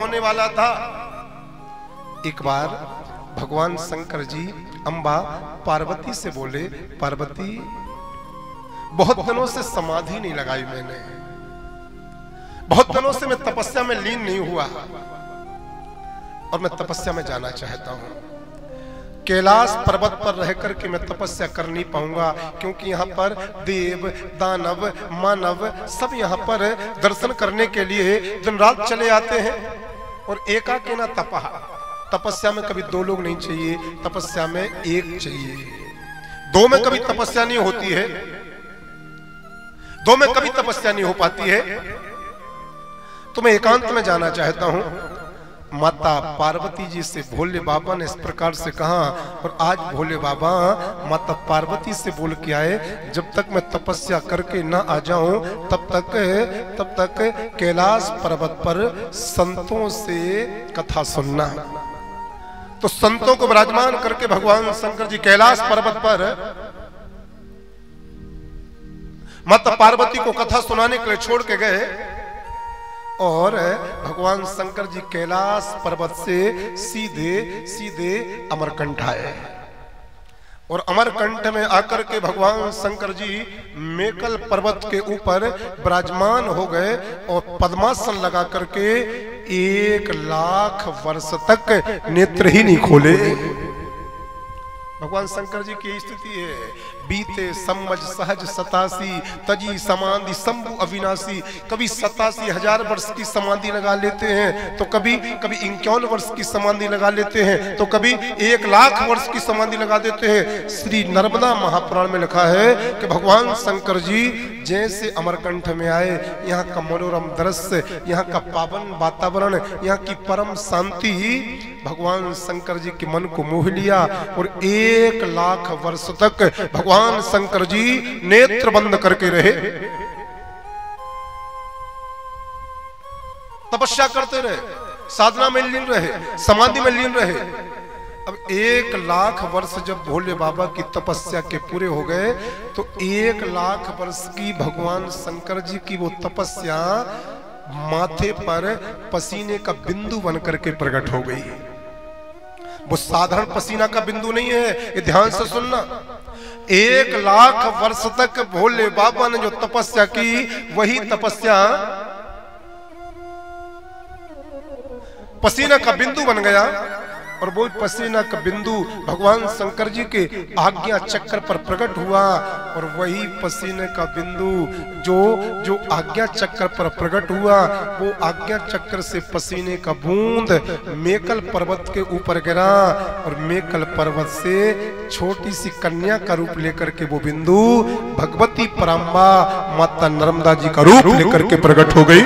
होने वाला था। एक बार भगवान शंकर जी अम्बा पार्वती से बोले, पार्वती बहुत दिनों से समाधि नहीं लगाई मैंने, बहुत दिनों से मैं तपस्या में लीन नहीं हुआ और मैं तपस्या में जाना चाहता हूं। कैलाश पर्वत पर रहकर के मैं तपस्या कर नहीं पाऊंगा, क्योंकि यहाँ पर देव दानव मानव सब यहाँ पर दर्शन करने के लिए दिन रात चले आते हैं। और एकाकेन तपः, तपस्या में कभी दो लोग नहीं चाहिए, तपस्या में एक चाहिए। दो में कभी तपस्या नहीं होती है, दो में कभी तपस्या नहीं हो पाती है। तो मैं एकांत में जाना चाहता हूं। माता पार्वती जी से भोले बाबा ने इस प्रकार से कहा, और आज भोले बाबा माता पार्वती से बोल के आए, जब तक मैं तपस्या करके ना आ जाऊं तब तक कैलाश पर्वत पर संतों से कथा सुनना। तो संतों को विराजमान करके भगवान शंकर जी कैलाश पर्वत पर माता पार्वती को कथा सुनाने के लिए छोड़ के गए। और भगवान शंकर जी कैलाश पर्वत से सीधे अमरकंठ आए। और अमरकंठ में आकर के भगवान शंकर जी मेकल पर्वत के ऊपर विराजमान हो गए और पद्मासन लगा करके 1,00,000 वर्ष तक नेत्र ही नहीं खोले। भगवान शंकर जी की स्थिति है, बीते सम्मज सहज 87 तजी समाधि शंभु अविनाशी। कभी 87,000 वर्ष की समाधि लगा लेते हैं, तो कभी 51 वर्ष की समाधि लगा लेते हैं, तो कभी 1,00,000 वर्ष की समाधि लगा देते हैं। श्री नर्मदा महापुराण में लिखा है कि भगवान शंकर जी जैसे अमरकंठ में आए, यहाँ का मनोरम दृश्य, यहाँ का पावन वातावरण, यहाँ की परम शांति भगवान शंकर जी के मन को मोह लिया। और 1,00,000 वर्ष तक भगवान शंकर जी नेत्र बंद करके रहे, तपस्या करते रहे, साधना में लीन रहे, समाधि में लीन रहे। अब 1,00,000 वर्ष जब भोले बाबा की तपस्या के पूरे हो गए, तो 1,00,000 वर्ष की भगवान शंकर जी की वो तपस्या माथे पर पसीने का बिंदु बन करके प्रकट हो गई। वो साधारण पसीना का बिंदु नहीं है, ये ध्यान से सुनना। 1,00,000 वर्ष तक भोले बाबा ने जो तपस्या की, वही तपस्या पसीना का बिंदु बन गया। और वो पसीना का बिंदु भगवान शंकर जी के आज्ञा चक्र पर प्रकट हुआ। और वही पसीने का बिंदु जो आज्ञा चक्र पर प्रकट हुआ, वो आज्ञा चक्र से पसीने का बूंद मेकल पर्वत के ऊपर गिरा। और मेकल पर्वत से छोटी सी कन्या का रूप लेकर के वो बिंदु भगवती पराम्बा माता नर्मदा जी का रूप लेकर के प्रकट हो गई।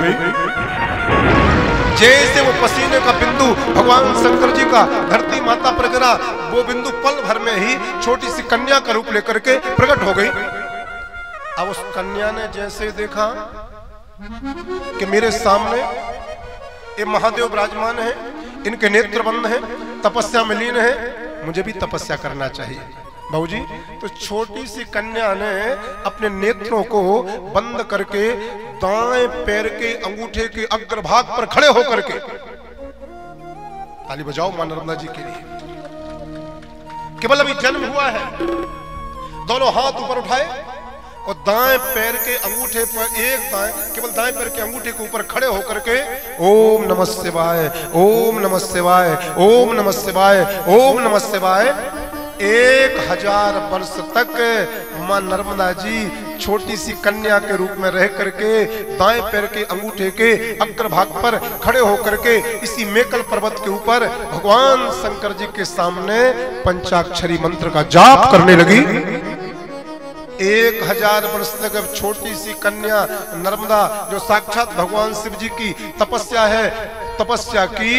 जैसे वो पसीने का बिंदु भगवान शंकर जी का धरती माता पर गिरा, वो बिंदु पल भर में ही छोटी सी कन्या का रूप लेकर के प्रकट हो गई। अब उस कन्या ने जैसे देखा कि मेरे सामने ये महादेव विराजमान है, इनके नेत्र बंद हैं, तपस्या में लीन है, मुझे भी तपस्या करना चाहिए। बाबूजी, तो छोटी सी कन्या ने अपने नेत्रों को बंद करके दाएं पैर के अंगूठे के अग्रभाग पर खड़े होकर के, ताली बजाओ मां नर्मदा जी के लिए, केवल अभी जन्म हुआ है, दोनों हाथ ऊपर उठाए और दाएं पैर के अंगूठे पर केवल दाएं पैर के अंगूठे के ऊपर खड़े होकर के ओम नमः शिवाय, ओम नमः शिवाय, ओम नमः शिवाय, ओम नमः शिवाय 1,000 वर्ष तक मां नर्मदा जी छोटी सी कन्या के रूप में रह करके दाएं पैर के अंगूठे के अग्रभाग पर खड़े होकर के इसी मेकल पर्वत के ऊपर भगवान शंकर जी के सामने पंचाक्षरी मंत्र का जाप करने लगी। 1,000 वर्ष तक अब छोटी सी कन्या नर्मदा, जो साक्षात भगवान शिव जी की तपस्या है, तपस्या की।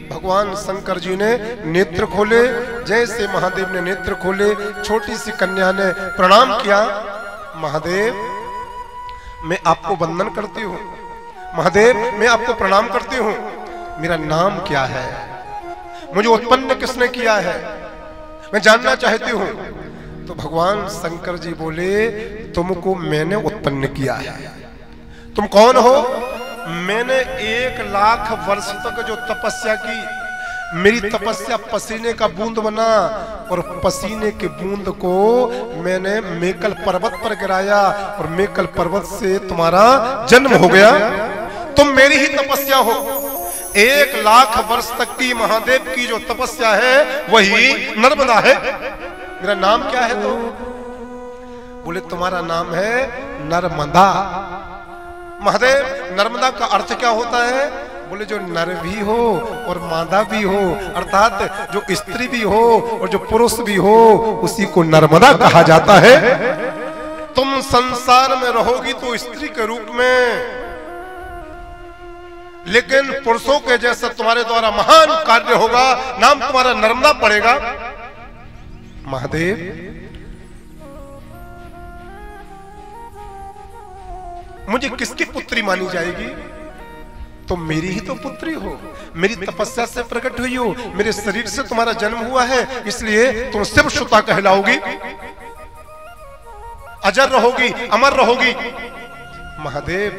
भगवान शंकर जी ने नेत्र खोले, जैसे महादेव ने नेत्र खोले, छोटी सी कन्या ने प्रणाम किया। महादेव, मैं आपको वंदन करती हूँ, महादेव मैं आपको प्रणाम करती हूँ, मेरा नाम क्या है, मुझे उत्पन्न किसने किया है, मैं जानना चाहती हूँ। तो भगवान शंकर जी बोले, तुमको मैंने उत्पन्न किया है। तुम कौन हो? मैंने 1 लाख वर्ष तक जो तपस्या की, मेरी तपस्या पसीने का बूंद बना और पसीने के बूंद को मैंने मेकल पर्वत पर गिराया और मेकल पर्वत से तुम्हारा जन्म हो गया। तुम मेरी ही तपस्या हो। 1 लाख वर्ष तक की महादेव की जो तपस्या है वही नर्मदा है। मेरा नाम क्या है? तो बोले तुम्हारा नाम है नर्मदा। महादेव, नर्मदा का अर्थ क्या होता है? बोले जो नर भी हो और मादा भी हो, अर्थात जो स्त्री भी हो और जो पुरुष भी हो, उसी को नर्मदा कहा जाता है। तुम संसार में रहोगी तो स्त्री के रूप में, लेकिन पुरुषों के जैसा तुम्हारे द्वारा महान कार्य होगा, नाम तुम्हारा नर्मदा पड़ेगा। महादेव, मुझे किसकी पुत्री मानी जाएगी? तुम मेरी ही तो पुत्री हो, मेरी तपस्या से प्रकट हुई हो, मेरे शरीर से तुम्हारा जन्म हुआ है, इसलिए तुम शिव सुता कहलाओगी, अजर रहोगी, अमर रहोगी। महादेव,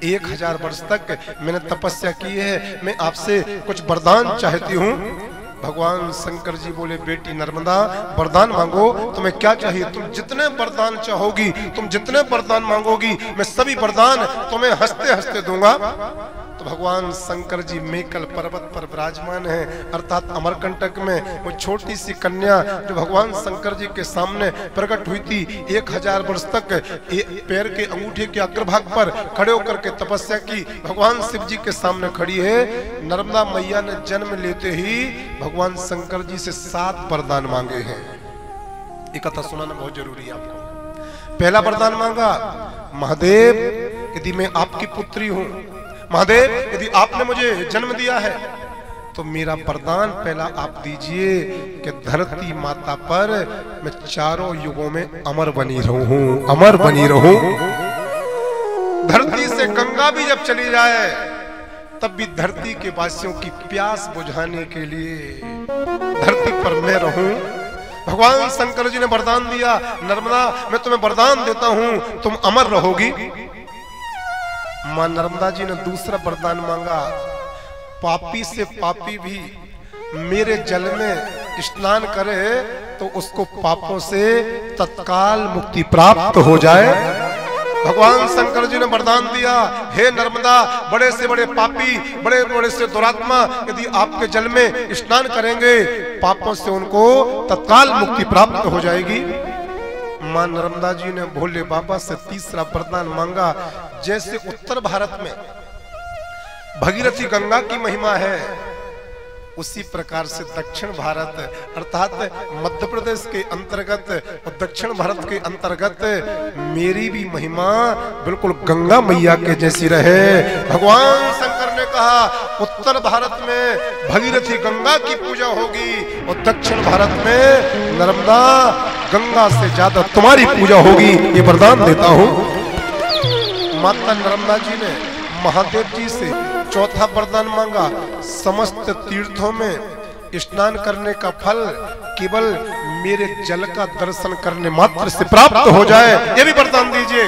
1000 वर्ष तक मैंने तपस्या की है, मैं आपसे कुछ वरदान चाहती हूँ। भगवान शंकर जी बोले, बेटी नर्मदा, वरदान मांगो, तुम्हें क्या चाहिए? तुम जितने वरदान चाहोगी, तुम जितने वरदान मांगोगी, मैं सभी वरदान तुम्हें हंसते हंसते दूंगा। तो भगवान शंकर जी मेकल पर्वत पर विराजमान है, अर्थात अमरकंटक में। वो छोटी सी कन्या जो भगवान शंकर जी के सामने प्रकट हुई थी, 1000 वर्ष तक पैर के अंगूठे के अग्रभाग पर खड़े होकर के तपस्या की, भगवान शिव जी के सामने खड़ी है। नर्मदा मैया ने जन्म लेते ही भगवान शंकर जी से 7 वरदान मांगे हैं। ये कथा सुनाना बहुत जरूरी है आपको। पहला वरदान मांगा, महादेव यदि मैं आपकी पुत्री हूं, महादेव यदि आपने मुझे जन्म दिया है, तो मेरा वरदान पहला आप दीजिए कि धरती माता पर मैं चारों युगों में अमर बनी रहूं, अमर बनी रहूं। धरती से गंगा भी जब चली जाए तब भी धरती के वासियों की प्यास बुझाने के लिए धरती पर मैं रहूं। भगवान शंकर जी ने वरदान दिया, नर्मदा मैं तुम्हें वरदान देता हूं, तुम अमर रहोगी। मां नर्मदा जी ने दूसरा वरदान मांगा, पापी से पापी भी मेरे जल में स्नान करे तो उसको पापों से तत्काल मुक्ति प्राप्त हो जाए। भगवान शंकर जी ने वरदान दिया, हे नर्मदा, बड़े से बड़े पापी, बड़े बड़े से दुरात्मा यदि आपके जल में स्नान करेंगे, पापों से उनको तत्काल मुक्ति प्राप्त हो जाएगी। मां नर्मदा जी ने भोले बाबा से तीसरा वरदान मांगा, जैसे उत्तर भारत में भगीरथी गंगा की महिमा है, उसी प्रकार से दक्षिण भारत अर्थात मध्य प्रदेश के अंतर्गत और दक्षिण भारत के अंतर्गत मेरी भी महिमा बिल्कुल गंगा मैया के जैसी रहे। भगवान शंकर ने कहा, उत्तर भारत में भगीरथी गंगा की पूजा होगी और दक्षिण भारत में नर्मदा गंगा से ज्यादा तुम्हारी पूजा होगी, ये वरदान देता हूं। माता नर्मदा जी ने महादेव जी से चौथा वरदान मांगा, समस्त तीर्थों में स्नान करने का फल केवल मेरे जल का दर्शन करने मात्र से प्राप्त हो जाए, ये भी वरदान दीजिए।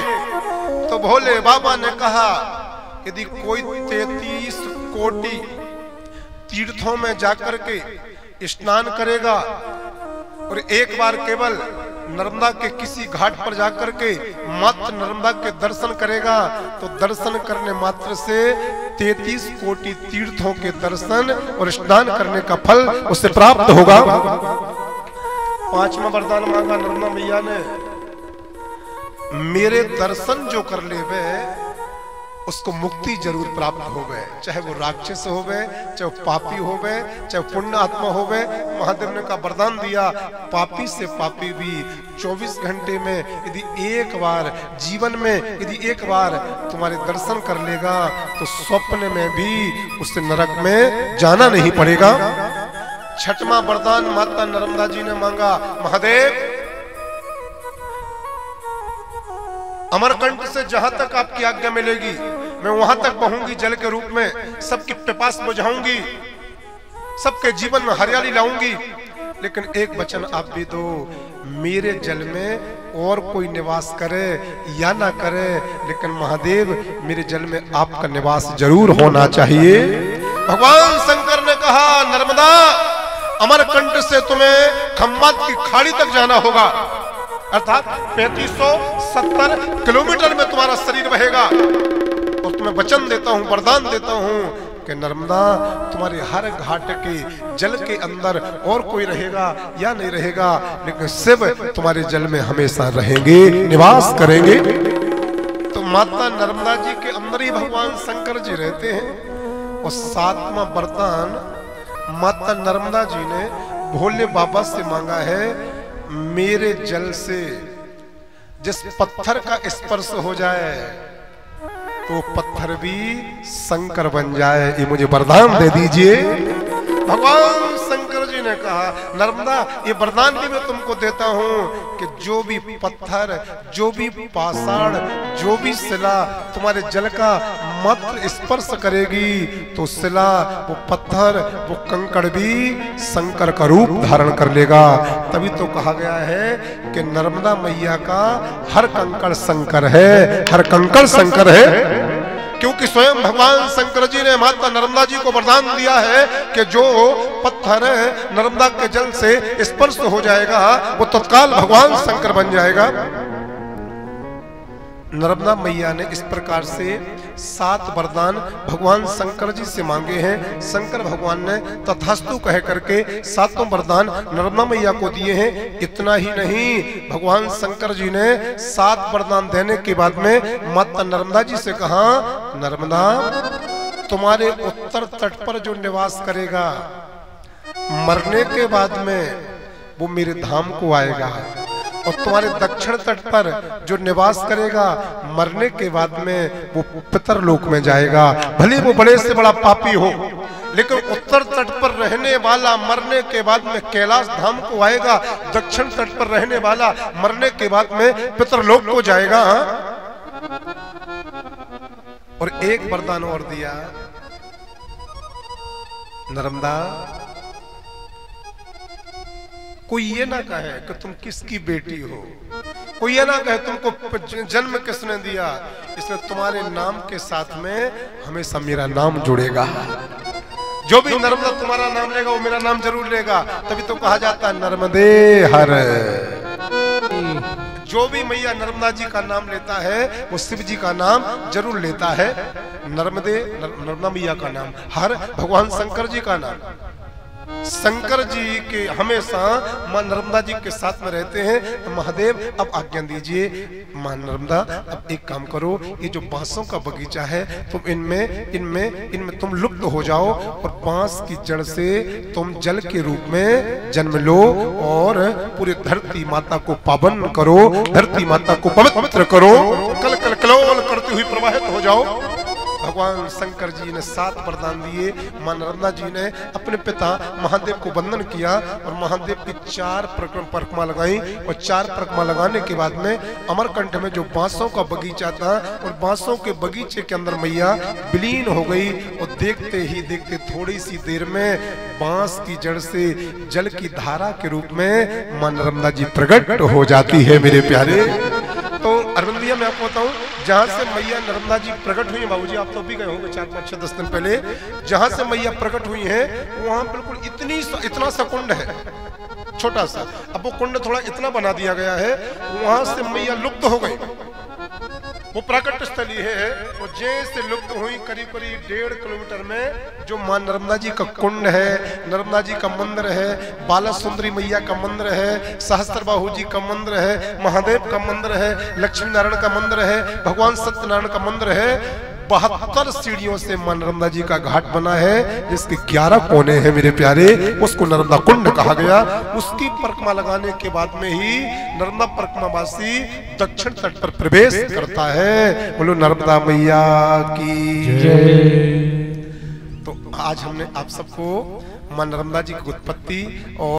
तो भोले बाबा ने कहा, यदि कोई 33 कोटि तीर्थों में जाकर के स्नान करेगा और एक बार केवल नर्मदा के किसी घाट पर जाकर के मात्र नर्मदा के दर्शन करेगा, तो दर्शन करने मात्र से 33 कोटि तीर्थों के दर्शन और स्नान करने का फल उससे प्राप्त होगा। पांचवा वरदान मांगा नर्मदा मैया ने, मेरे दर्शन जो कर ले वे उसको मुक्ति जरूर प्राप्त हो गए, चाहे वो राक्षस हो गए, चाहे वो पापी हो गए, चाहे पुण्य आत्मा हो गए। महादेव ने का वरदान दिया, पापी से पापी भी 24 घंटे में यदि एक बार जीवन में यदि एक बार तुम्हारे दर्शन कर लेगा तो स्वप्न में भी उसे नरक में जाना नहीं पड़ेगा। छठवां वरदान माता नर्मदा जी ने मांगा, महादेव अमरकंट से जहां तक आपकी आज्ञा मिलेगी मैं वहां तक बहूंगी जल के रूप में, सबकी प्यास बुझाऊंगी, सबके जीवन में हरियाली लाऊंगी, लेकिन एक वचन आप भी दो, मेरे जल में और कोई निवास करे या ना करे, लेकिन महादेव मेरे जल में आपका निवास जरूर होना चाहिए। भगवान शंकर ने कहा, नर्मदा अमरकंट से तुम्हें खम्बात की खाड़ी तक जाना होगा, अर्थात 3570 किलोमीटर में तुम्हारा शरीर बहेगा। और तुम्हें वचन देता हूं, वरदान देता हूं कि नर्मदा तुम्हारे हर घाट के जल के अंदर और कोई रहेगा या नहीं रहेगा, लेकिन शिव तुम्हारे जल में हमेशा रहेंगे, निवास करेंगे। तो माता नर्मदा जी के अंदर ही भगवान शंकर जी रहते हैं। और 7वां वरदान माता नर्मदा जी ने भोले बाबा से मांगा है, मेरे जल से जिस पत्थर का स्पर्श हो जाए तो पत्थर भी शंकर बन जाए, ये मुझे वरदान दे दीजिए। भगवान शंकर जी ने कहा, नर्मदा ये वरदान भी मैं तुमको देता हूं कि जो भी पत्थर, जो भी पाषाण, जो भी शिला तुम्हारे जल का मात्र स्पर्श करेगी तो शिला, वो पत्थर, वो कंकड़ भी शंकर का रूप धारण कर लेगा। तभी तो कहा गया है कि नर्मदा मैया का हर कंकड़ शंकर है, हर कंकड़ शंकर है, क्योंकि स्वयं भगवान शंकर जी ने माता नर्मदा जी को वरदान दिया है कि जो पत्थर नर्मदा के जल से स्पर्श हो जाएगा वो तत्काल भगवान शंकर बन जाएगा। नर्मदा मैया ने इस प्रकार से 7 वरदान भगवान शंकर जी से मांगे हैं। शंकर भगवान ने तथास्तु कह करके 7 वरदान नर्मदा मैया को दिए हैं। इतना ही नहीं, भगवान शंकर जी ने 7 वरदान देने के बाद में माता नर्मदा जी से कहा, नर्मदा तुम्हारे उत्तर तट पर जो निवास करेगा मरने के बाद में वो मेरे धाम को आएगा, और तुम्हारे दक्षिण तट पर जो निवास करेगा मरने के बाद में वो पितरलोक में जाएगा। भले वो बड़े से बड़ा पापी हो, लेकिन उत्तर तट पर रहने वाला मरने के बाद में कैलाश धाम को आएगा, दक्षिण तट पर रहने वाला मरने के बाद में पितरलोक को जाएगा। और एक वरदान और दिया, नर्मदा कोई ये ना कहे कि तुम किसकी बेटी हो, कोई ये ना कहे तुमको जन्म किसने दिया, इसलिए तुम्हारे नाम के साथ में हमेशा मेरा नाम जुड़ेगा। जो भी नर्मदा तुम्हारा नाम लेगा वो मेरा नाम जरूर लेगा। तभी तो कहा जाता है नर्मदे हर। जो भी मैया नर्मदा जी का नाम लेता है वो शिव जी का नाम जरूर लेता है। नर्मदा मैया का नाम हर, भगवान शंकर जी का नाम। शंकर जी के हमेशा मां नर्मदा जी के साथ में रहते हैं। तो महादेव अब आज्ञा दीजिए, मां नर्मदा अब एक काम करो, ये जो बांसों का बगीचा है तुम इनमें तुम लुप्त हो जाओ और बांस की जड़ से तुम जल के रूप में जन्म लो और पूरी धरती माता को पावन करो, धरती माता को पवित्र करो, कल कल कलोल करती हुई प्रवाहित हो जाओ। भगवान शंकर जी ने 7 वरदान दिए। मां नर्मदा जी ने अपने पिता महादेव को वंदन किया और महादेव की 4 परिक्रमा लगाई। और 4 परिक्रमा लगाने के बाद में अमरकंठ में जो बांसों का बगीचा था और बांसों के बगीचे के अंदर मैया विलीन हो गई। और देखते ही देखते थोड़ी सी देर में बांस की जड़ से जल की धारा के रूप में मां नर्मदा जी प्रकट हो जाती है। मेरे प्यारे, तो अरविंद भैया मैं आपको बताऊं, जहां से मैया नर्मदा जी प्रकट हुई, बाबूजी आप तो भी गए होंगे 4, 5, 6, 10 दिन पहले, जहां से मैया प्रकट हुई है वहां बिल्कुल इतना सा कुंड है, छोटा सा। अब वो कुंड थोड़ा इतना बना दिया गया है, वहां से मैया लुप्त हो गई। वो प्रकट स्थली है, वो जैसे लुप्त हुई करीब 1.5 किलोमीटर में जो मां नर्मदा जी का कुंड है, नर्मदा जी का मंदिर है, बाला सुंदरी मैया का मंदिर है, सहस्त्रबाहु जी का मंदिर है, महादेव का मंदिर है, लक्ष्मी नारायण का मंदिर है, भगवान सत्यनारायण का मंदिर है। 72 सीढ़ियों से मां नर्मदा जी का घाट बना है, जिसके 11 कोने हैं मेरे प्यारे। उसको नर्मदा कुंड कहा गया। उसकी परिक्रमा लगाने के बाद में ही नर्मदा परिक्रमावासी दक्षिण तट पर प्रवेश करता है। बोलो नर्मदा मैया की जय। तो आज हमने आप सबको मां नर्मदा जी की उत्पत्ति और